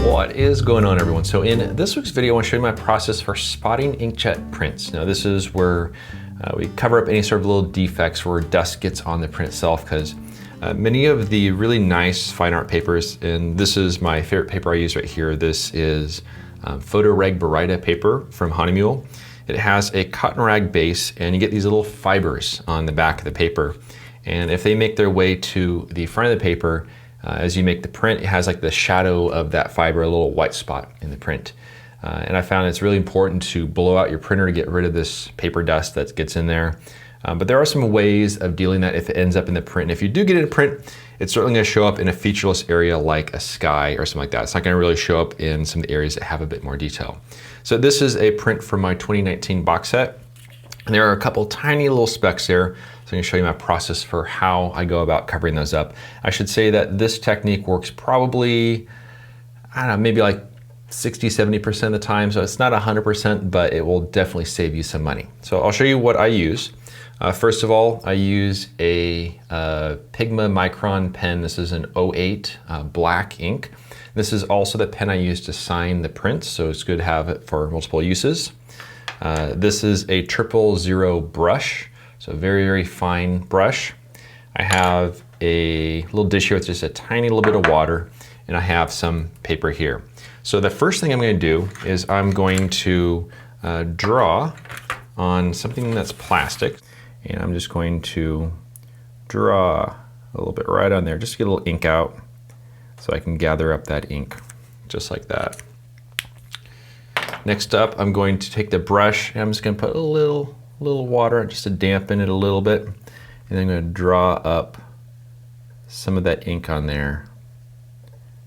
What is going on, everyone? So in this week's video, I want to show you my process for spotting inkjet prints. Now this is where we cover up any sort of little defects where dust gets on the print itself, because many of the really nice fine art papers, and this is my favorite paper I use right here. This is Photo Reg Barita paper from Honeymule. It has a cotton rag base, and you get these little fibers on the back of the paper. And if they make their way to the front of the paper, as you make the print, it has like the shadow of that fiber, a little white spot in the print. And I found it's really important to blow out your printer to get rid of this paper dust that gets in there. But there are some ways of dealing that if it ends up in the print. And if you do get it in print, it's certainly going to show up in a featureless area like a sky or something like that. It's not going to really show up in some of the areas that have a bit more detail. So this is a print from my 2019 box set. And there are a couple tiny little specks there. So I'm going to show you my process for how I go about covering those up. I should say that this technique works probably, I don't know, maybe like 60–70% of the time. So it's not 100%, but it will definitely save you some money. So I'll show you what I use. First of all, I use a Pigma Micron pen. This is an 08 black ink. This is also the pen I use to sign the prints, so it's good to have it for multiple uses. This is a 000 brush, so very, very fine brush. I have a little dish here with just a tiny little bit of water, and I have some paper here. So the first thing I'm going to do is I'm going to draw on something that's plastic, and I'm just going to draw a little bit right on there, just to get a little ink out so I can gather up that ink, just like that. Next up, I'm going to take the brush and I'm just going to put a little water just to dampen it a little bit, and then I'm going to draw up some of that ink on there,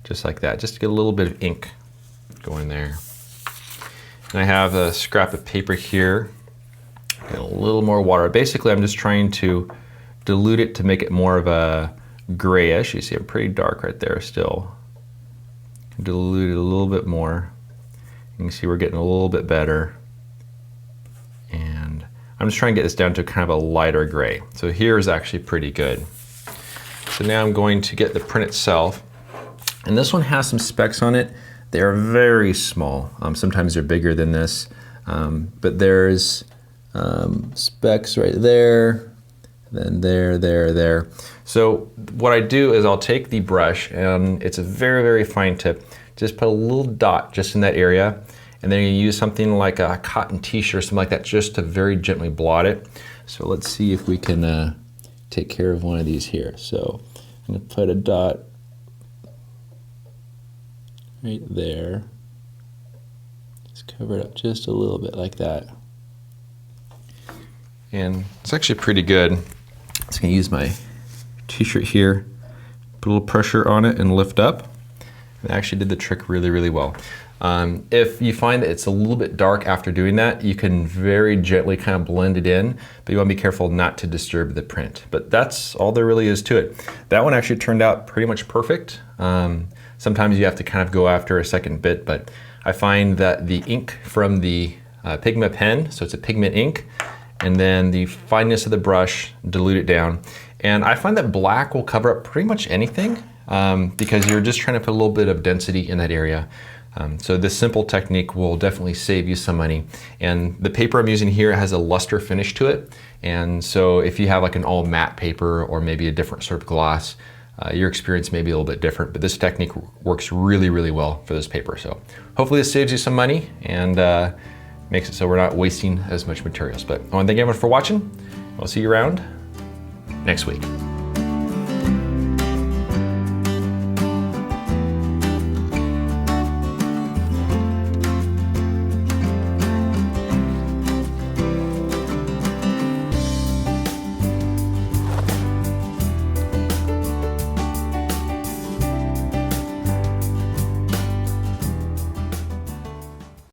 just like that, just to get a little bit of ink going there. And I have a scrap of paper here and a little more water. Basically, I'm just trying to dilute it to make it more of a grayish. You see I'm pretty dark right there still. Dilute it a little bit more. You can see we're getting a little bit better. And I'm just trying to get this down to kind of a lighter gray. So here is actually pretty good. So now I'm going to get the print itself. And this one has some specks on it. They are very small. Sometimes they're bigger than this. But there's specks right there, then there. So what I do is I'll take the brush, and it's a very, very fine tip. Just put a little dot just in that area, and then you use something like a cotton t-shirt or something like that just to very gently blot it. So let's see if we can take care of one of these here. So I'm going to put a dot right there. Just cover it up just a little bit like that. And it's actually pretty good. I'm just going to use my t-shirt here, put a little pressure on it and lift up. It actually did the trick really, really well. If you find that it's a little bit dark after doing that, you can very gently kind of blend it in, but you want to be careful not to disturb the print. But that's all there really is to it. That one actually turned out pretty much perfect. Sometimes you have to kind of go after a second bit, but I find that the ink from the Pigma pen, so it's a pigment ink, and then the fineness of the brush, dilute it down. And I find that black will cover up pretty much anything because you're just trying to put a little bit of density in that area. So this simple technique will definitely save you some money. And the paper I'm using here has a luster finish to it. And so if you have like an all matte paper or maybe a different sort of gloss, your experience may be a little bit different, but this technique works really, really well for this paper. So hopefully this saves you some money and makes it so we're not wasting as much materials. But I want to thank everyone for watching. I'll see you around next week.